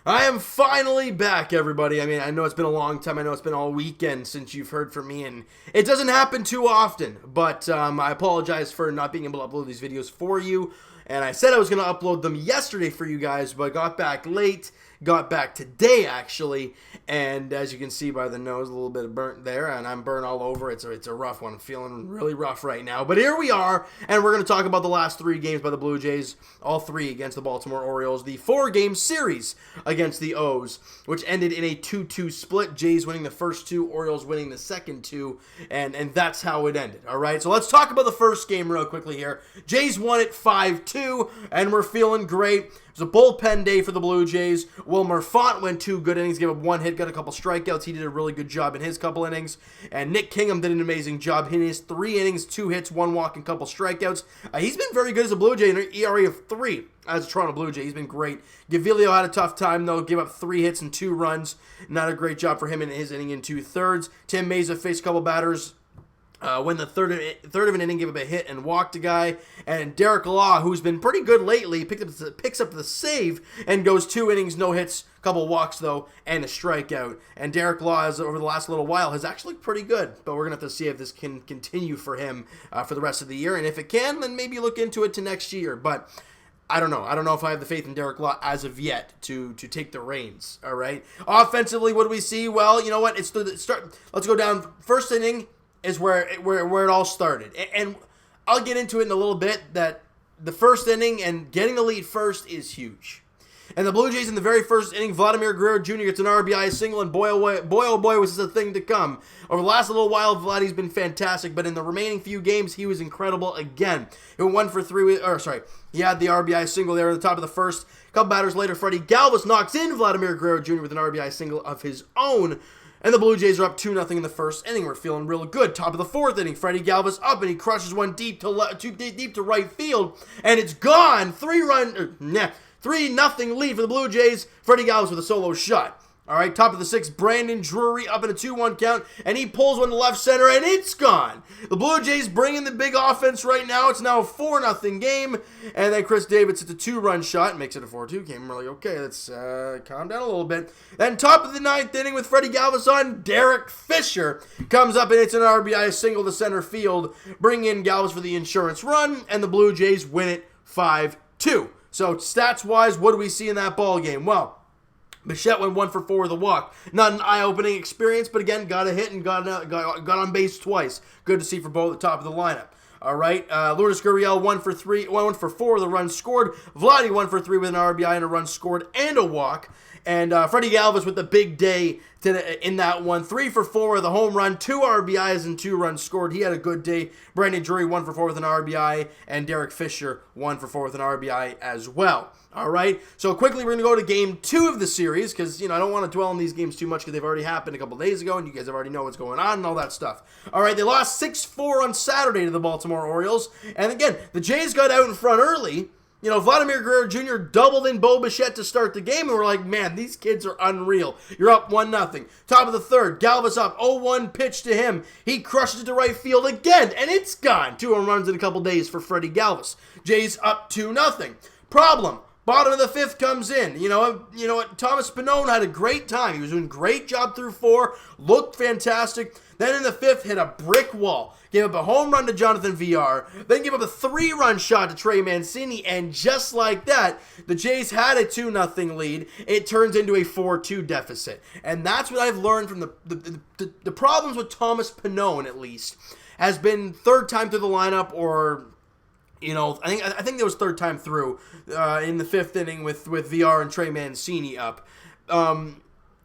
I am finally back, everybody. I mean, I know it's been a long time. I know it's been all weekend since you've heard from me, and it doesn't happen too often. But I apologize for not being able to upload these videos for you. And I said I was going to upload them yesterday for you guys, but I got back late. Got back today, actually, and as you can see by the nose, a little bit of burnt there, and I'm burnt all over. It's a rough one. I'm feeling really rough right now, but here we are, and we're going to talk about the last 3 games by the Blue Jays, all 3 against the Baltimore Orioles, the 4-game series against the O's, which ended in a 2-2 split, Jays winning the first 2, Orioles winning the second 2, and that's how it ended, all right? So let's talk about the first game real quickly here. Jays won it 5-2, and we're feeling great. It was a bullpen day for the Blue Jays. Wilmer Font went 2 good innings, gave up 1 hit, got a couple strikeouts. He did a really good job in his couple innings. And Nick Kingham did an amazing job in his 3 innings, 2 hits, 1 walk, and a couple strikeouts. He's been very good as a Blue Jay in an ERA of 3 as a Toronto Blue Jay. He's been great. Gavilio had a tough time, though. Gave up 3 hits and 2 runs. Not a great job for him in his inning in 2/3. Tim Meza faced a couple batters. When the third of an inning, gave up a hit and walked a guy. And Derek Law, who's been pretty good lately, picks up the save and goes 2 innings, no hits, couple walks though, and a strikeout. And Derek Law, over the last little while, has actually looked pretty good. But we're going to have to see if this can continue for him for the rest of the year. And if it can, then maybe look into it to next year. But I don't know. I don't know if I have the faith in Derek Law as of yet to take the reins, all right? Offensively, what do we see? Well, you know what? Let's go down. First inning is where it all started. And I'll get into it in a little bit that the first inning and getting the lead first is huge. And the Blue Jays in the very first inning, Vladimir Guerrero Jr. gets an RBI single, and boy, oh boy, was this a thing to come. Over the last little while, Vladdy's been fantastic, but in the remaining few games, he was incredible again. He went 1 for 3, he had the RBI single there at the top of the first. A couple batters later, Freddie Galvis knocks in Vladimir Guerrero Jr. with an RBI single of his own. And the Blue Jays are up 2-0 in the first inning. We're feeling real good. Top of the 4th inning, Freddie Galvis up, and he crushes one deep to right field, and it's gone. 3-0 lead for the Blue Jays. Freddie Galvis with a solo shot. All right, top of the 6th, Brandon Drury up in a 2-1 count, and he pulls one to left center, and it's gone. The Blue Jays bring in the big offense right now. It's now a 4-0 game, and then Chris Davis hits a 2-run shot and makes it a 4-2 game. We're like, okay, let's calm down a little bit. Then top of the 9th inning with Freddie Galvis on, Derek Fisher comes up and hits an RBI single to center field, bringing in Galvis for the insurance run, and the Blue Jays win it 5-2. So stats-wise, what do we see in that ball game? Well, Bichette went 1 for 4 with a walk. Not an eye-opening experience, but again, got a hit and got on base twice. Good to see for both at the top of the lineup. All right, Lourdes Gurriel 1 for 4 with a run scored. Vladdy 1 for 3 with an RBI and a run scored and a walk. And Freddie Galvis with the big day in that one. 3 for 4 with a home run, 2 RBIs and 2 runs scored. He had a good day. Brandon Drury 1 for 4 with an RBI, and Derek Fisher 1 for 4 with an RBI as well. All right, so quickly we're going to go to game 2 of the series because, I don't want to dwell on these games too much because they've already happened a couple days ago and you guys already know what's going on and all that stuff. All right, they lost 6-4 on Saturday to the Baltimore Orioles. And again, the Jays got out in front early. Vladimir Guerrero Jr. doubled in Bo Bichette to start the game, and we're like, man, these kids are unreal. You're up 1-0. Top of the 3rd, Galvis up, 0-1 pitch to him. He crushes it to right field again, and it's gone. 2 home runs in a couple days for Freddie Galvis. Jays up 2-0. Problem. Bottom of the 5th comes in. You know what? Thomas Pannone had a great time. He was doing a great job through 4. Looked fantastic. Then in the 5th, hit a brick wall. Gave up a home run to Jonathan VR. Then gave up a 3-run shot to Trey Mancini. And just like that, the Jays had a 2-0 lead. It turns into a 4-2 deficit. And that's what I've learned from the problems with Thomas Pannone, at least, has been 3rd time through the lineup or... I think that was 3rd time through in the 5th inning with VR and Trey Mancini up.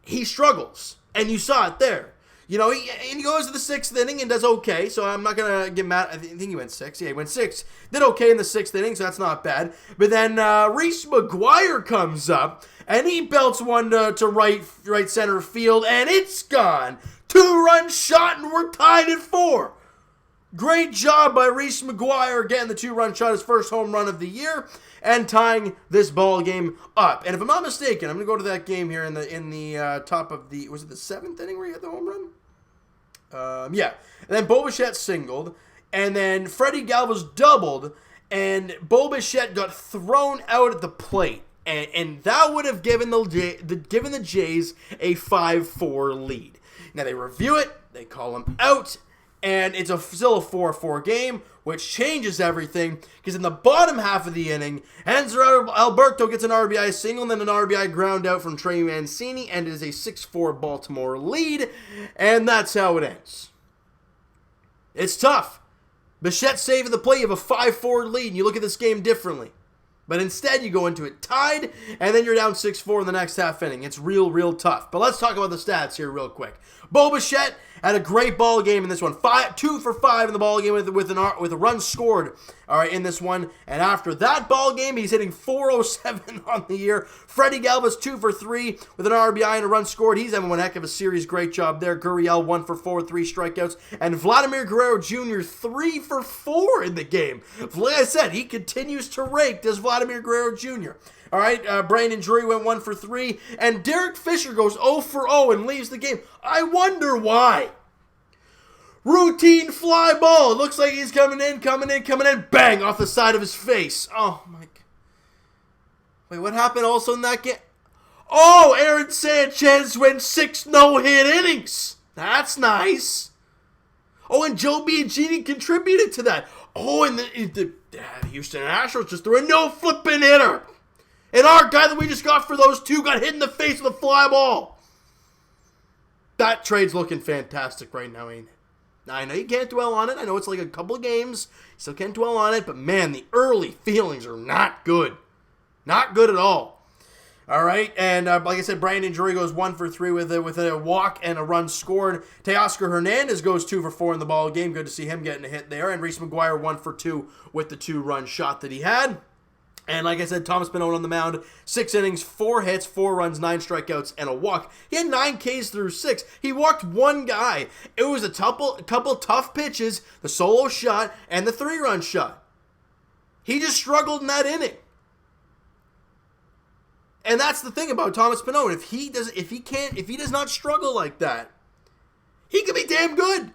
He struggles, and you saw it there. He goes to the 6th inning and does okay, so I'm not going to get mad. I think he went 6. Yeah, he went 6. Did okay in the 6th inning, so that's not bad. But then Reese McGuire comes up, and he belts one to right center field, and it's gone. 2-run shot, and we're tied at 4. Great job by Reese McGuire getting the 2-run shot, his first home run of the year, and tying this ball game up. And if I'm not mistaken, I'm going to go to that game here in the top of the, was it the 7th inning where he had the home run? Yeah. And then Bo Bichette singled, and then Freddie Galvis doubled, and Bo Bichette got thrown out at the plate. And that would have given the Jays a 5-4 lead. Now they review it, they call him out, and it's still a 4-4 game, which changes everything, because in the bottom half of the inning, Hanser Alberto gets an RBI single and then an RBI ground out from Trey Mancini, and it is a 6-4 Baltimore lead, and that's how it ends. It's tough. Bichette saving the play, you have a 5-4 lead, and you look at this game differently. But instead, you go into it tied, and then you're down 6-4 in the next half inning. It's real tough. But let's talk about the stats here real quick. Bo Bichette had a great ball game in this one. 2 for 5 in the ball game with a run scored. All right, in this one. And after that ball game, he's hitting .407 on the year. Freddie Galvis 2 for 3 with an RBI and a run scored. He's having one heck of a series. Great job there. Gurriel 1 for 4, 3 strikeouts. And Vladimir Guerrero Jr. 3 for 4 in the game. Like I said, he continues to rake, does Vladimir Guerrero Jr. All right, Brandon Drury went 1 for 3, and Derek Fisher goes 0 for 0 and leaves the game. I wonder why. Routine fly ball. It looks like he's coming in, bang, off the side of his face. Oh, my God. Wait, what happened also in that game? Oh, Aaron Sanchez went 6 no-hit innings. That's nice. Oh, and Joe Biagini contributed to that. Oh, and the Houston Astros just threw a no-flipping hitter. And our guy that we just got for those two got hit in the face with a fly ball. That trade's looking fantastic right now, ain't it? Now, I know you can't dwell on it. I know it's like a couple of games. You still can't dwell on it. But, man, the early feelings are not good. Not good at all. All right, and like I said, Brandon Drury goes 1 for 3 with a walk and a run scored. Teoscar Hernandez goes 2 for 4 in the ball game. Good to see him getting a hit there. And Reese McGuire 1 for 2 with the 2-run shot that he had. And like I said, Thomas Pannone on the mound, 6 innings, 4 hits, 4 runs, 9 strikeouts, and a walk. He had 9 Ks through 6. He walked one guy. It was a couple tough pitches, the solo shot, and the 3-run shot. He just struggled in that inning. And that's the thing about Thomas Pannone. If he does not struggle like that, he could be damn good.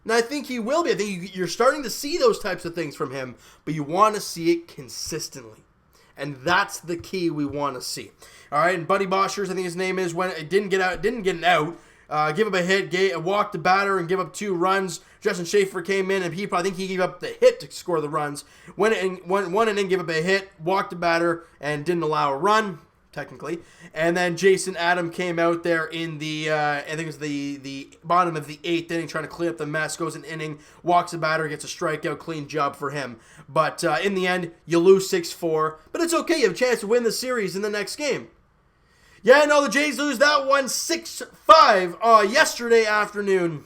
And I think he will be. I think you're starting to see those types of things from him, but you want to see it consistently. And that's the key we want to see. All right, and Buddy Boschers, I think his name is, when it didn't get out, give up a hit, walked the batter, and give up 2 runs. Justin Schaefer came in, and I think he gave up the hit to score the runs. Went in, gave up a hit, walked the batter, and didn't allow a run, technically. And then Jason Adam came out there in the, I think it was the bottom of the 8th inning, trying to clean up the mess, goes an inning, walks the batter, gets a strikeout, clean job for him. But in the end, you lose 6-4, but it's okay, you have a chance to win the series in the next game. Yeah, no, the Jays lose that one 6-5 yesterday afternoon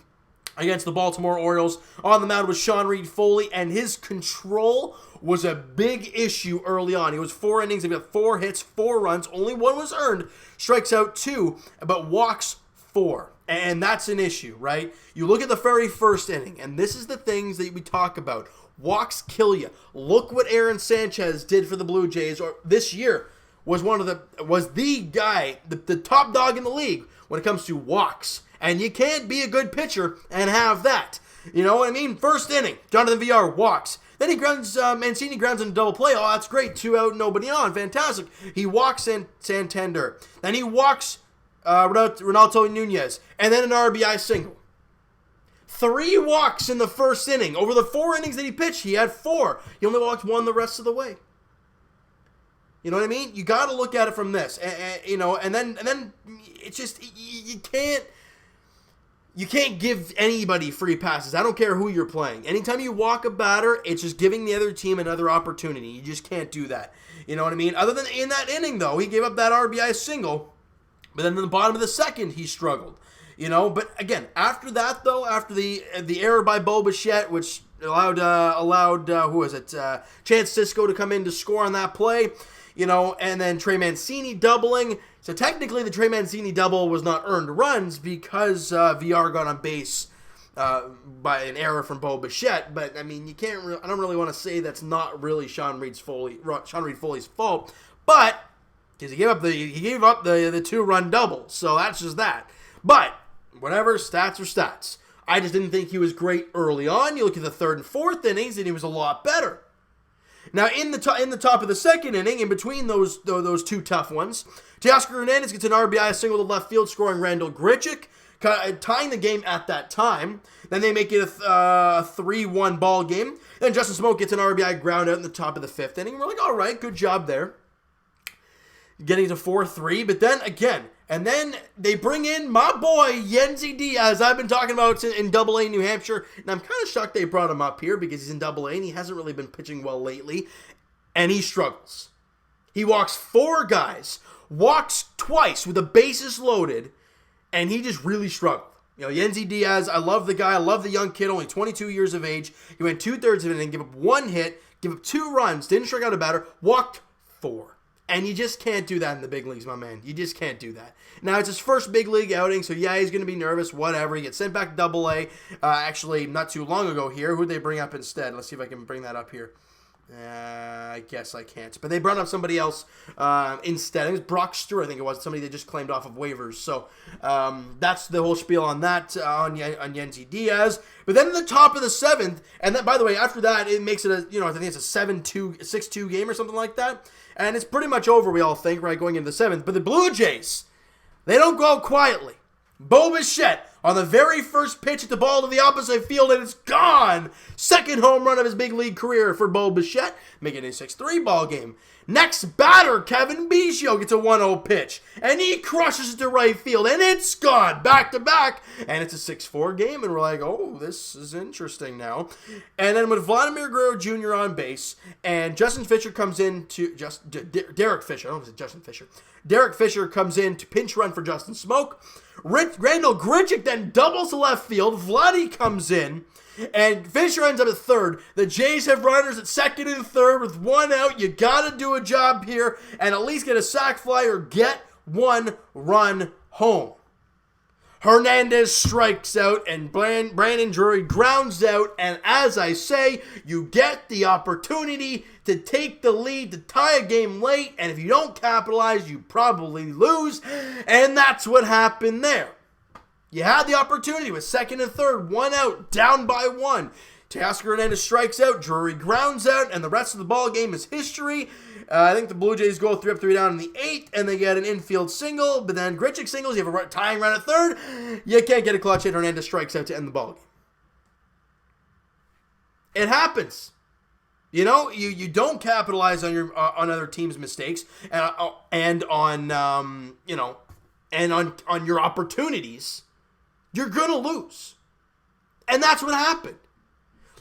against the Baltimore Orioles. On the mound was Sean Reid-Foley, and his control was a big issue early on. He was 4 innings, he got 4 hits, 4 runs, only 1 was earned, strikes out 2, but walks 4. And that's an issue, right? You look at the very first inning, and this is the things that we talk about. Walks kill you. Look what Aaron Sanchez did for the Blue Jays this year. Was the guy, the top dog in the league when it comes to walks. And you can't be a good pitcher and have that. You know what I mean? First inning, Jonathan Villar walks. Then he grounds, Mancini grounds in a double play. Oh, that's great. 2 out, nobody on. Fantastic. He walks Santander. Then he walks Ronaldo Nunez. And then an RBI single. 3 walks in the first inning. Over the 4 innings that he pitched, he had 4. He only walked 1 the rest of the way. You know what I mean? You got to look at it from this, and then it's just you can't give anybody free passes. I don't care who you're playing. Anytime you walk a batter, it's just giving the other team another opportunity. You just can't do that. You know what I mean? Other than in that inning, though, he gave up that RBI single, but then in the bottom of the second, he struggled. You know, but again, after that, though, after the error by Bo Bichette, which allowed Chance Sisco to come in to score on that play. You know, and then Trey Mancini doubling. So technically the Trey Mancini double was not earned runs because VR got on base by an error from Bo Bichette. But, I mean, I don't really want to say that's not really Sean Reid-Foley's fault. But, because he gave up the 2-run double. So that's just that. But, whatever, stats are stats. I just didn't think he was great early on. You look at the 3rd and 4th innings and he was a lot better. Now, in the top of the second inning, in between those two tough ones, Teoscar Hernandez gets an RBI, a single to left field, scoring Randall Grichuk, tying the game at that time. Then they make it a 3-1 ball game. Then Justin Smoak gets an RBI ground out in the top of the fifth inning. We're like, all right, good job there. Getting to 4-3, but then again, and then they bring in my boy, Yennsy Diaz. I've been talking about in Double-A New Hampshire, and I'm kind of shocked they brought him up here because he's in Double-A, and he hasn't really been pitching well lately, and he struggles. He walks 4 guys, walks twice with the bases loaded, and he just really struggled. You know, Yennsy Diaz, I love the guy. I love the young kid, only 22 years of age. He went 2/3 of it and gave up 1 hit, gave up 2 runs, didn't strike out a batter, walked 4. And you just can't do that in the big leagues, my man. You just can't do that. Now, it's his first big league outing, so yeah, he's going to be nervous, whatever. He gets sent back to Double-A, actually, not too long ago here. Who'd they bring up instead? Let's see if I can bring that up here. I guess I can't. But they brought up somebody else instead. It was Brock Stewart, I think it was. Somebody they just claimed off of waivers. So that's the whole spiel on that, on Yennsy Diaz. But then in the top of the 7th, and then, by the way, after that, it makes it a, I think it's a 7-2, 6-2 game or something like that. And it's pretty much over, we all think, right, going into the 7th. But the Blue Jays, they don't go out quietly. Bo Bichette on the very first pitch at the ball to the opposite field, and it's gone. Second home run of his big league career for Bo Bichette, making it a 6-3 ball game. Next batter, Kevin Biggio gets a 1-0 pitch, and he crushes it to right field, and it's gone back to back, and it's a 6-4 game, and we're like, oh, this is interesting now. And then with Vladimir Guerrero Jr. on base, and Justin Fisher comes in to Derek Fisher. I don't know if it's Justin Fisher. Derek Fisher comes in to pinch run for Justin Smoak. Randall Grichuk then doubles to left field. Vladdy comes in, and Fisher ends up at third. The Jays have runners at second and third with 1 out. You got to do a job here and at least get a sac fly or get 1 run home. Hernandez strikes out, and Brandon Drury grounds out, and as I say, you get the opportunity to take the lead, to tie a game late, and if you don't capitalize, you probably lose, and that's what happened there. You had the opportunity with second and third, 1 out, down by 1. Teoscar Hernandez strikes out, Drury grounds out, and the rest of the ball game is history. I think the Blue Jays go 3 up, 3 down in the 8th, and they get an infield single, but then Grichuk singles, you have a tying run at third, you can't get a clutch hit, Hernandez strikes out to end the ball game. It happens. You don't capitalize on your on other teams' mistakes and on your opportunities, you're gonna lose, and that's what happened.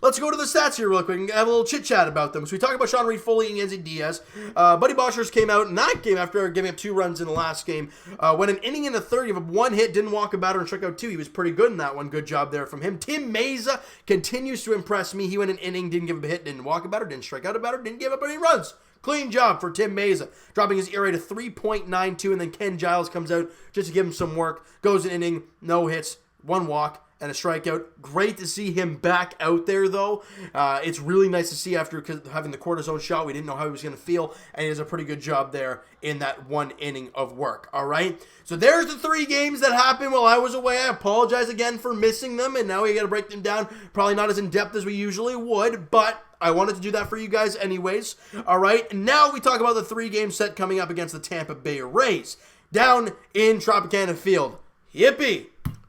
Let's go to the stats here real quick and have a little chit-chat about them. So we talk about Sean Reid-Foley and Yennsy Diaz. Buddy Boshers came out in that game after giving up 2 runs in the last game. Went an inning and a third, gave up 1 hit, didn't walk a batter, and struck out 2. He was pretty good in that one. Good job there from him. Tim Meza continues to impress me. He went an inning, didn't give up a hit, didn't walk a batter, didn't strike out a batter, didn't give up any runs. Clean job for Tim Meza, dropping his ERA to 3.92, and then Ken Giles comes out just to give him some work. Goes an inning, no hits, 1 walk, and a strikeout. Great to see him back out there, though. It's really nice to see after having the cortisone shot. We didn't know how he was going to feel, and he does a pretty good job there in that 1 inning of work. All right? So there's the 3 games that happened while I was away. I apologize again for missing them, and now we got to break them down. Probably not as in-depth as we usually would, but I wanted to do that for you guys anyways. All right? Now we talk about the 3-game set coming up against the Tampa Bay Rays down in Tropicana Field. Yippee!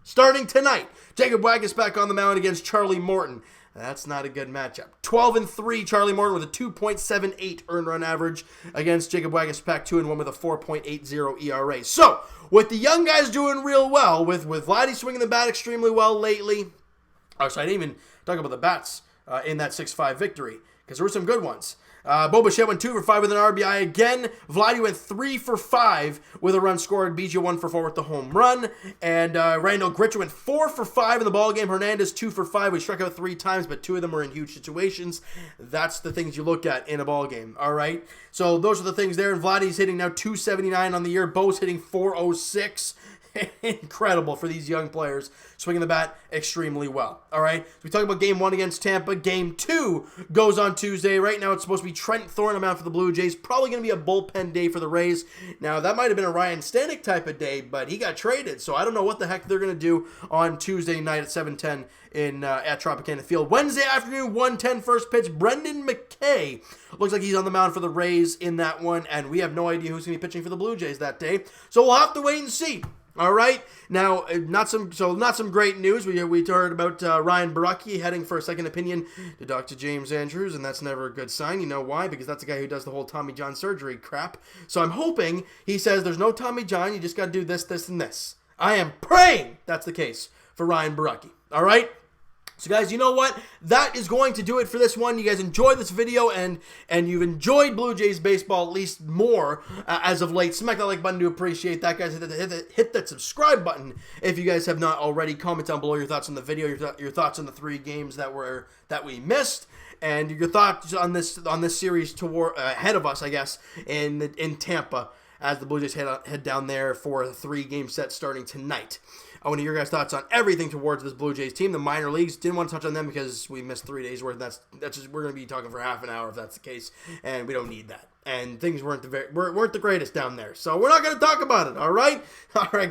Starting tonight, Jacob Waguespack on the mound against Charlie Morton. That's not a good matchup. 12-3, Charlie Morton with a 2.78 earned run average against Jacob Waguespack, 2-1 with a 4.80 ERA. So, with the young guys doing real well, with Vladdy swinging the bat extremely well lately. Oh, so I didn't even talk about the bats in that 6-5 victory, because there were some good ones. Bo Bichette went 2 for 5 with an RBI again. Vladdy went 3 for 5 with a run scored. Biggio 1 for 4 with the home run. And Randall Grichuk went 4 for 5 in the ballgame. Hernandez 2 for 5. We struck out 3 times, but 2 of them were in huge situations. That's the things you look at in a ballgame, all right? So those are the things there. And Vladdy's hitting now 279 on the year. Bo's hitting 406. incredible for these young players, swinging the bat extremely well. All right, so we talk about Game 1 against Tampa. Game 2 goes on Tuesday. Right now, it's supposed to be Trent Thorne out for the Blue Jays. Probably going to be a bullpen day for the Rays. Now, that might have been a Ryan Stanek type of day, but he got traded, so I don't know what the heck they're going to do on Tuesday night at 7:10 at Tropicana Field. Wednesday afternoon, 1:10 first pitch. Brendan McKay looks like he's on the mound for the Rays in that one, and we have no idea who's going to be pitching for the Blue Jays that day, so we'll have to wait and see. All right, now not some great news. We heard about Ryan Barucki heading for a second opinion to Dr. James Andrews, and that's never a good sign. You know why? Because that's the guy who does the whole Tommy John surgery crap. So I'm hoping he says there's no Tommy John. You just got to do this, this, and this. I am praying that's the case for Ryan Barucki. All right. So guys, you know what? That is going to do it for this one. You guys enjoyed this video and you've enjoyed Blue Jays baseball at least more as of late. Smack that like button to appreciate that, guys. Hit that subscribe button if you guys have not already. Comment down below your thoughts on the video, your thoughts on the 3 games that we missed, and your thoughts on this series ahead of us, I guess, in Tampa as the Blue Jays head down there for a 3-game set starting tonight. I want to hear your guys' thoughts on everything towards this Blue Jays team. The minor leagues, didn't want to touch on them because we missed 3 days worth. That's just, we're going to be talking for half an hour if that's the case, and we don't need that. And things weren't the greatest down there, so we're not going to talk about it. All right,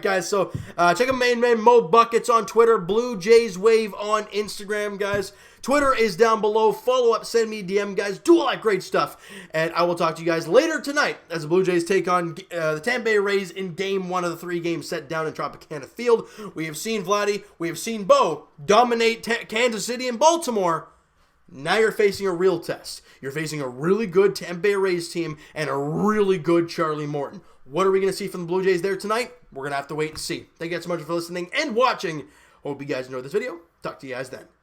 guys. So check out Main Man Mo Buckets on Twitter, Blue Jays Wave on Instagram, guys. Twitter is down below. Follow up, send me a DM, guys. Do all that great stuff. And I will talk to you guys later tonight as the Blue Jays take on the Tampa Bay Rays in Game 1 of the 3-game set down in Tropicana Field. We have seen Vladdy, we have seen Bo dominate Kansas City and Baltimore. Now you're facing a real test. You're facing a really good Tampa Bay Rays team and a really good Charlie Morton. What are we going to see from the Blue Jays there tonight? We're going to have to wait and see. Thank you guys so much for listening and watching. Hope you guys enjoyed this video. Talk to you guys then.